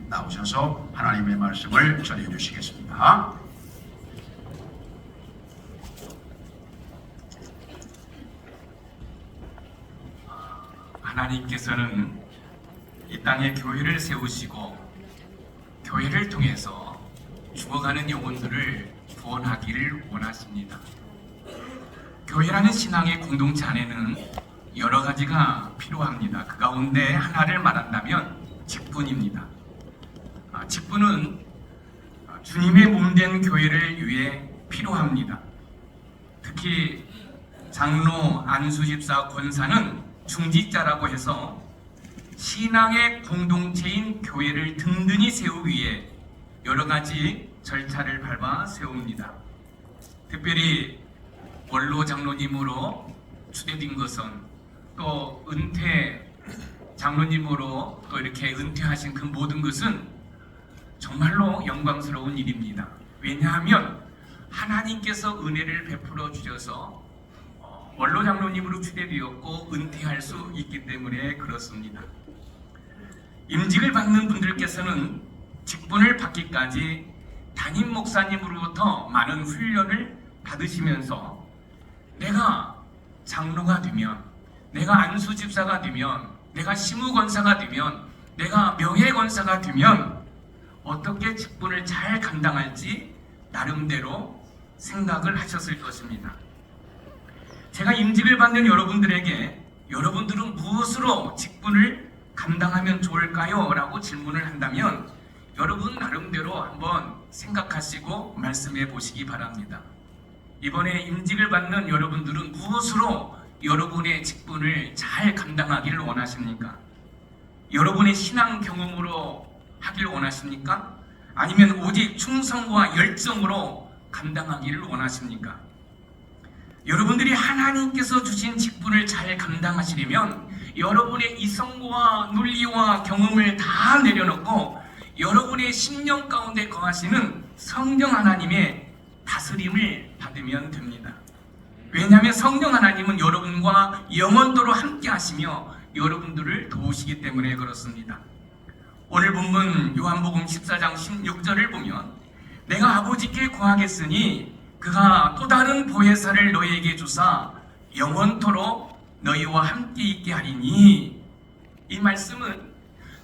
나오셔서 하나님의 말씀을 전해 주시겠습니다. 하나님께서는 이 땅에 교회를 세우시고 교회를 통해서 죽어가는 영혼들을 구원하기를 원하십니다. 교회라는 신앙의 공동체 안에는 여러 가지가 필요합니다. 그 가운데 하나를 말한다면 직분입니다. 직분은 주님의 몸된 교회를 위해 필요합니다. 특히 장로, 안수집사, 권사는 중직자라고 해서 신앙의 공동체인 교회를 든든히 세우기 위해 여러 가지 절차를 밟아 세웁니다. 특별히 원로 장로님으로 추대된 것은 또 은퇴 장로님으로 또 이렇게 은퇴하신 그 모든 것은 정말로 영광스러운 일입니다. 왜냐하면 하나님께서 은혜를 베풀어 주셔서 원로 장로님으로 추대되었고 은퇴할 수 있기 때문에 그렇습니다. 임직을 받는 분들께서는 직분을 받기까지 담임 목사님으로부터 많은 훈련을 받으시면서 내가 장로가 되면, 내가 안수집사가 되면, 내가 시무권사가 되면, 내가 명예권사가 되면 어떻게 직분을 잘 감당할지 나름대로 생각을 하셨을 것입니다. 제가 임직을 받는 여러분들에게 여러분들은 무엇으로 직분을 감당하면 좋을까요? 라고 질문을 한다면 여러분 나름대로 한번 생각하시고 말씀해 보시기 바랍니다. 이번에 임직을 받는 여러분들은 무엇으로 여러분의 직분을 잘 감당하기를 원하십니까? 여러분의 신앙 경험으로 하길 원하십니까? 아니면 오직 충성과 열정으로 감당하기를 원하십니까? 여러분들이 하나님께서 주신 직분을 잘 감당하시려면 여러분의 이성과 논리와 경험을 다 내려놓고 여러분의 심령 가운데 거하시는 성령 하나님의 다스림을 받으면 됩니다. 왜냐하면 성령 하나님은 여러분과 영원토록 함께 하시며 여러분들을 도우시기 때문에 그렇습니다. 오늘 본문 요한복음 14장 16절을 보면 내가 아버지께 구하겠으니 그가 또 다른 보혜사를 너희에게 주사 영원토록 너희와 함께 있게 하리니, 이 말씀은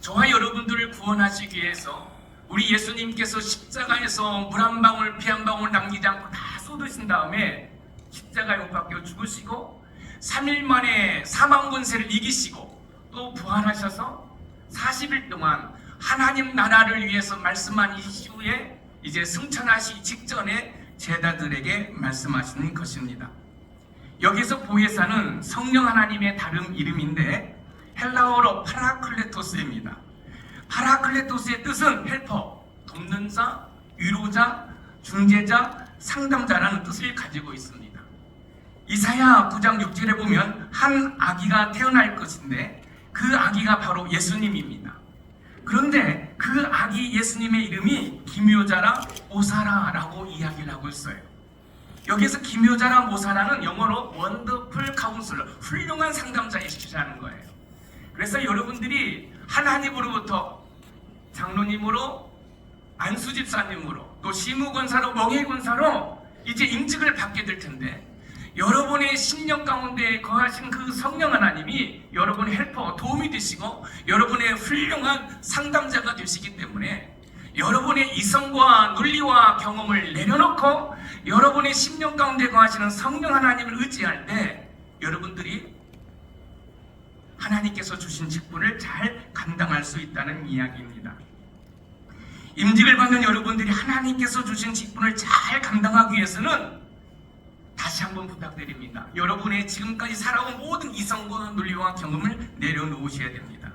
저와 여러분들을 구원하시기 위해서 우리 예수님께서 십자가에서 물 한 방울 피 한 방울 남기지 않고 다 쏟으신 다음에 십자가에 못 박혀 죽으시고 3일 만에 사망 권세를 이기시고 또 부활하셔서 40일 동안 하나님 나라를 위해서 말씀한 이후에 이제 승천하시 직전에 제자들에게 말씀하시는 것입니다. 여기서 보혜사는 성령 하나님의 다른 이름인데 헬라어로 파라클레토스입니다. 파라클레토스의 뜻은 헬퍼, 돕는 자, 위로자, 중재자, 상담자라는 뜻을 가지고 있습니다. 이사야 9장 6절에 보면 한 아기가 태어날 것인데 그 아기가 바로 예수님입니다. 그런데 그 아기 예수님의 이름이 기묘자라 모사라라고 이야기를 하고 있어요. 여기서 기묘자라 모사라는 영어로 원더풀 카운슬러, 훌륭한 상담자이시라는 거예요. 그래서 여러분들이 하나님으로부터 장로님으로, 안수집사님으로, 또 시무권사로, 명예권사로 이제 임직을 받게 될 텐데 여러분의 심령 가운데 거하신 그 성령 하나님이 여러분의 헬퍼, 도움이 되시고 여러분의 훌륭한 상담자가 되시기 때문에 여러분의 이성과 논리와 경험을 내려놓고 여러분의 심령 가운데 거하시는 성령 하나님을 의지할 때 여러분들이 하나님께서 주신 직분을 잘 감당할 수 있다는 이야기입니다. 임직을 받는 여러분들이 하나님께서 주신 직분을 잘 감당하기 위해서는 다시 한번 부탁드립니다. 여러분의 지금까지 살아온 모든 이성과 논리와 경험을 내려놓으셔야 됩니다.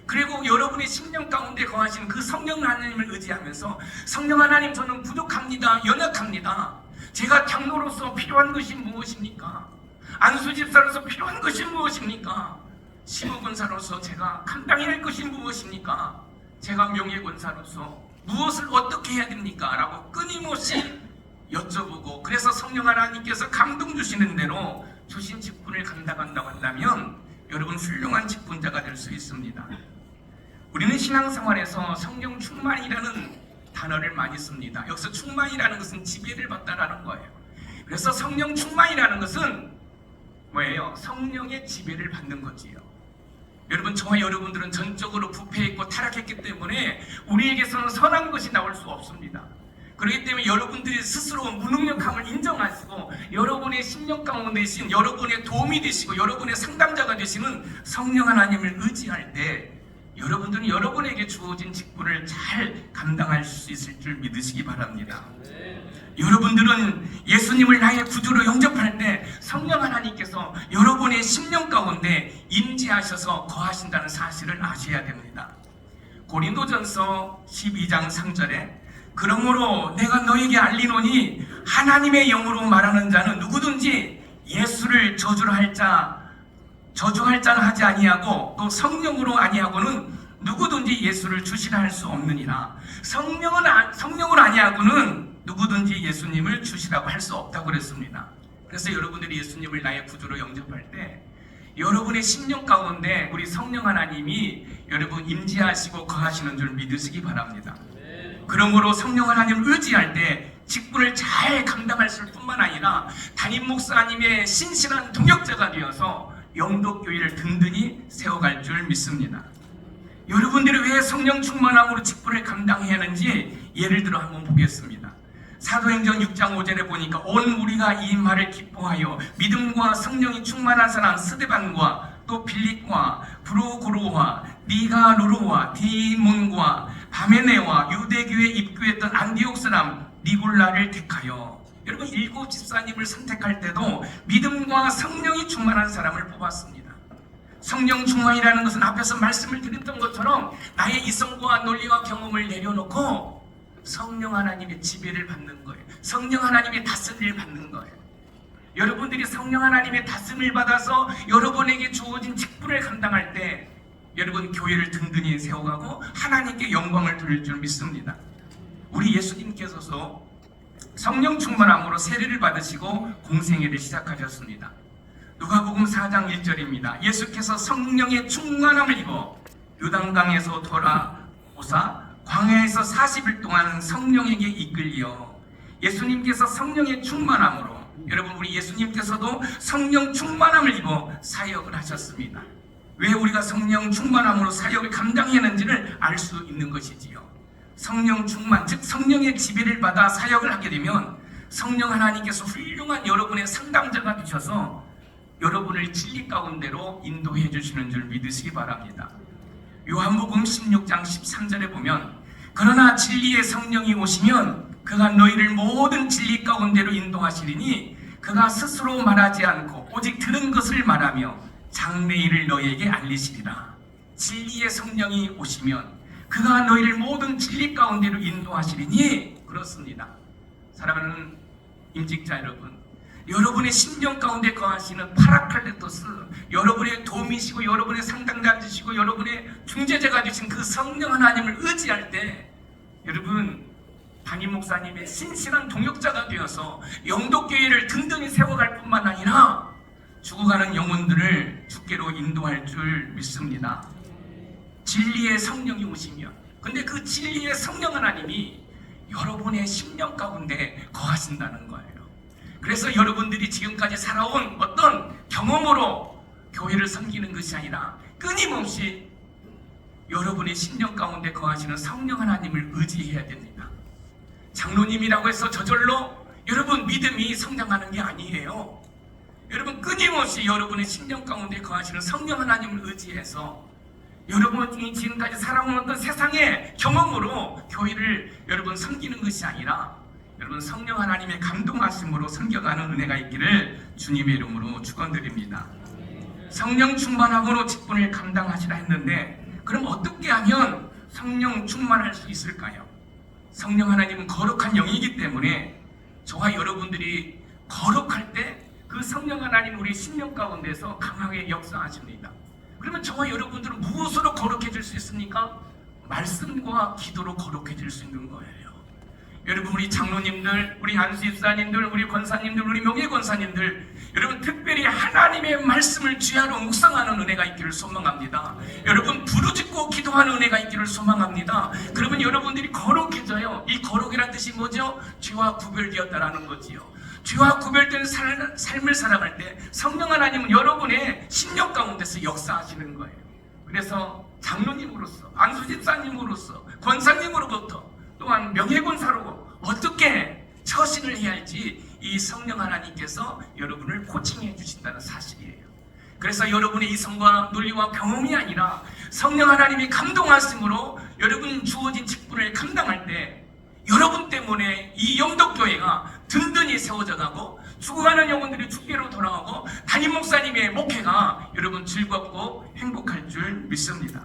그리고 여러분의 심령 가운데 거하시는 그 성령 하나님을 의지하면서 성령 하나님, 저는 부족합니다. 연약합니다. 제가 장로로서 필요한 것이 무엇입니까? 안수집사로서 필요한 것이 무엇입니까? 시무권사로서 제가 감당해야 할 것이 무엇입니까? 제가 명예권사로서 무엇을 어떻게 해야 됩니까? 라고 끊임없이 여쭤보고, 그래서 성령 하나님께서 감동 주시는 대로 주신 직분을 감당한다고 한다면 여러분 훌륭한 직분자가 될 수 있습니다. 우리는 신앙생활에서 성령 충만이라는 단어를 많이 씁니다. 여기서 충만이라는 것은 지배를 받다라는 거예요. 그래서 성령 충만이라는 것은 뭐예요? 성령의 지배를 받는 거지요. 여러분, 저와 여러분들은 전적으로 부패했고 타락했기 때문에 우리에게서는 선한 것이 나올 수 없습니다. 그렇기 때문에 여러분들이 스스로 무능력함을 인정하시고 여러분의 심령 가운데 계신 여러분의 도움이 되시고 여러분의 상담자가 되시는 성령 하나님을 의지할 때 여러분들은 여러분에게 주어진 직분을 잘 감당할 수 있을 줄 믿으시기 바랍니다. 여러분들은 예수님을 나의 구주로 영접할 때 성령 하나님께서 여러분의 심령 가운데 임재하셔서 거하신다는 사실을 아셔야 됩니다. 고린도전서 12장 3절에 그러므로 내가 너에게 알리노니 하나님의 영으로 말하는 자는 누구든지 예수를 저주할 자는 하지 아니하고 또 성령으로 아니하고는 누구든지 예수를 주시라 할 수 없느니라. 성령으로 아니하고는 누구든지 예수님을 주시라고 할 수 없다고 그랬습니다. 그래서 여러분들이 예수님을 나의 구주로 영접할 때 여러분의 심령 가운데 우리 성령 하나님이 여러분 임재하시고 거하시는 줄 믿으시기 바랍니다. 그러므로 성령 하나님을 의지할 때 직분을 잘 감당할 뿐만 아니라 담임 목사님의 신실한 동역자가 되어서 영도교회를 든든히 세워갈 줄 믿습니다. 여러분들이 왜 성령 충만함으로 직분을 감당해야 하는지 예를 들어 한번 보겠습니다. 사도행전 6장 5절에 보니까 온 무리가 이 말을 기뻐하여 믿음과 성령이 충만한 사람 스데반과 또 빌립과 브로고로와 니가노르와 디몬과 바메네와 유대교에 입교했던 안디옥 사람 니골라를 택하여 여러분 일곱 집사님을 선택할 때도 믿음과 성령이 충만한 사람을 뽑았습니다. 성령 충만이라는 것은 앞에서 말씀을 드렸던 것처럼 나의 이성과 논리와 경험을 내려놓고 성령 하나님의 지배를 받는 거예요. 성령 하나님의 다스림을 받는 거예요. 여러분들이 성령 하나님의 다스림을 받아서 여러분에게 주어진 직분을 감당할 때 여러분 교회를 든든히 세워가고 하나님께 영광을 돌릴 줄 믿습니다. 우리 예수님께서도 성령 충만함으로 세례를 받으시고 공생애를 시작하셨습니다. 누가복음 4장 1절입니다. 예수께서 성령의 충만함을 입어 요단강에서 돌아오사 광야에서 40일 동안 성령에게 이끌려 예수님께서 성령의 충만함으로 여러분 우리 예수님께서도 성령 충만함을 입어 사역을 하셨습니다. 왜 우리가 성령 충만함으로 사역을 감당했는지를 알 수 있는 것이지요. 성령 충만, 즉 성령의 지배를 받아 사역을 하게 되면 성령 하나님께서 훌륭한 여러분의 상담자가 되셔서 여러분을 진리 가운데로 인도해 주시는 줄 믿으시기 바랍니다. 요한복음 16장 13절에 보면 그러나 진리의 성령이 오시면 그가 너희를 모든 진리 가운데로 인도하시리니 그가 스스로 말하지 않고 오직 들은 것을 말하며 장래일을 너희에게 알리시리라. 진리의 성령이 오시면 그가 너희를 모든 진리 가운데로 인도하시리니 그렇습니다. 사랑하는 임직자 여러분, 여러분의 심령 가운데 거하시는 파라클레토스, 여러분의 도움이시고 여러분의 상담자 되시고 여러분의 중재자가 되신 그 성령 하나님을 의지할 때 여러분 담임 목사님의 신실한 동역자가 되어서 영도교회를 든든히 세워갈 뿐만 아니라 죽어가는 영혼들을 주께로 인도할 줄 믿습니다. 진리의 성령이 오시면, 근데 그 진리의 성령 하나님이 여러분의 심령 가운데 거하신다는 거예요. 그래서 여러분들이 지금까지 살아온 어떤 경험으로 교회를 섬기는 것이 아니라 끊임없이 여러분의 심령 가운데 거하시는 성령 하나님을 의지해야 됩니다. 장로님이라고 해서 저절로 여러분 믿음이 성장하는 게 아니에요. 여러분 끊임없이 여러분의 심령 가운데 거하시는 성령 하나님을 의지해서 여러분이 지금까지 살아온 어떤 세상의 경험으로 교회를 여러분 섬기는 것이 아니라 여러분 성령 하나님의 감동하심으로 섬겨가는 은혜가 있기를 주님의 이름으로 축원드립니다. 성령 충만함으로 직분을 감당하시라 했는데 그럼 어떻게 하면 성령 충만할 수 있을까요? 성령 하나님은 거룩한 영이기 때문에 저와 여러분들이 거룩할 때 그 성령 하나님 우리 심령 가운데서 강하게 역사하십니다. 그러면 저와 여러분들은 무엇으로 거룩해질 수 있습니까? 말씀과 기도로 거룩해질 수 있는 거예요. 여러분 우리 장로님들, 우리 안수집사님들, 우리 권사님들, 우리 명예권사님들, 여러분 특별히 하나님의 말씀을 주야로 묵상하는 은혜가 있기를 소망합니다. 여러분 부르짖고 기도하는 은혜가 있기를 소망합니다. 그러면 여러분들이 거룩해져요. 이 거룩이란 뜻이 뭐죠? 죄와 구별되었다라는 거지요. 죄와 구별된 삶을 살아갈 때 성령 하나님은 여러분의 심령 가운데서 역사하시는 거예요. 그래서 장로님으로서, 안수집사님으로서, 권사님으로부터 또한 명예권사로 어떻게 처신을 해야 할지 이 성령 하나님께서 여러분을 코칭해 주신다는 사실이에요. 그래서 여러분의 이성과 논리와 경험이 아니라 성령 하나님이 감동하심으로 여러분 주어진 직분을 감당할 때 여러분 때문에 이 영덕교회가 든든히 세워져 가고 죽어가는 영혼들이 주께로 돌아오고 담임 목사님의 목회가 여러분 즐겁고 행복할 줄 믿습니다.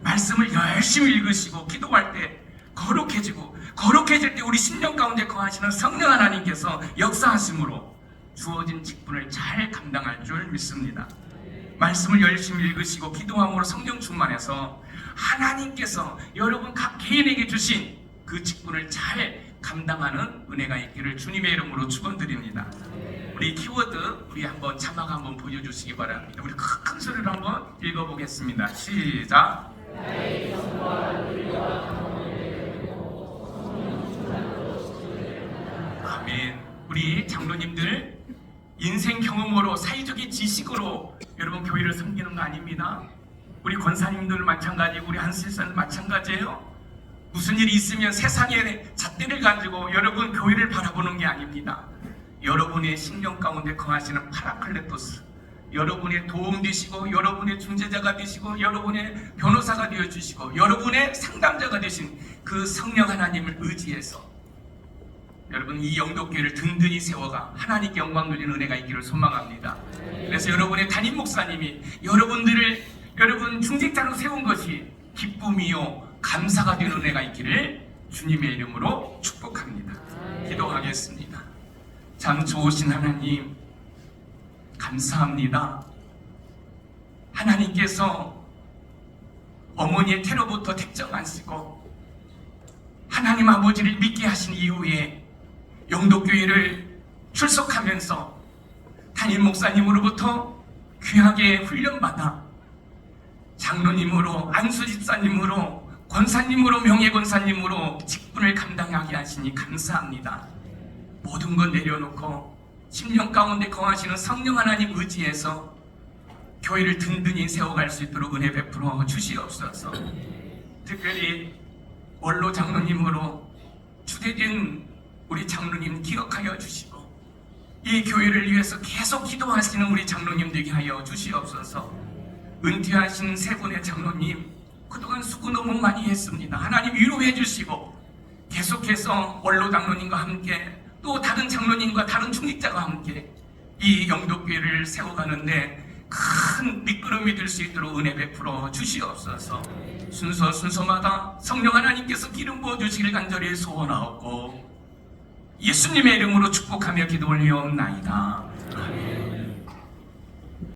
말씀을 열심히 읽으시고 기도할 때 거룩해질 때 우리 심령 가운데 거하시는 성령 하나님께서 역사하심으로 주어진 직분을 잘 감당할 줄 믿습니다. 말씀을 열심히 읽으시고 기도함으로 성령 충만해서 하나님께서 여러분 각 개인에게 주신 그 직분을 잘 감당하는 은혜가 있기를 주님의 이름으로 축원드립니다. 우리 키워드 우리 한번 자막 한번 보여주시기 바랍니다. 우리 큰 소리로 한번 읽어보겠습니다. 시작. 아멘. 우리 장로님들 인생 경험으로 사회적인 지식으로 여러분 교회를 섬기는 거 아닙니다. 우리 권사님들 마찬가지고 우리 한수집사님 마찬가지예요. 무슨 일이 있으면 세상의 잣대를 가지고 여러분 교회를 바라보는 게 아닙니다. 여러분의 심령 가운데 거하시는 파라클레토스, 여러분의 도움 되시고 여러분의 중재자가 되시고 여러분의 변호사가 되어주시고 여러분의 상담자가 되신 그 성령 하나님을 의지해서 여러분 이 영덕교회를 든든히 세워가 하나님께 영광 돌리는 은혜가 있기를 소망합니다. 그래서 여러분의 담임 목사님이 여러분들을 여러분 중직자로 세운 것이 기쁨이요 감사가 되는 은혜가 있기를 주님의 이름으로 축복합니다. 기도하겠습니다. 참 좋으신 하나님 감사합니다. 하나님께서 어머니의 태로부터 택정 안 쓰고 하나님 아버지를 믿게 하신 이후에 영덕교회를 출석하면서 담임 목사님으로부터 귀하게 훈련받아 장로님으로 안수집사님으로 권사님으로 명예권사님으로 직분을 감당하게 하시니 감사합니다. 모든 걸 내려놓고 심령 가운데 거하시는 성령 하나님 의지해서 교회를 든든히 세워갈 수 있도록 은혜 베풀어 주시옵소서. 특별히 원로 장로님으로 주대된 우리 장로님 기억하여 주시고 이 교회를 위해서 계속 기도하시는 우리 장로님 되게 하여 주시옵소서. 은퇴하신 세 분의 장로님 그동안 수고 너무 많이 했습니다. 하나님 위로해 주시고 계속해서 원로 장로님과 함께 또 다른 장로님과 다른 중직자와 함께 이 영덕교회를 세워가는데 큰 밑거름이 될 수 있도록 은혜 베풀어 주시옵소서. 순서마다 성령 하나님께서 기름 부어 주시길 간절히 소원하옵고 예수님의 이름으로 축복하며 기도 올리옵나이다. 아멘.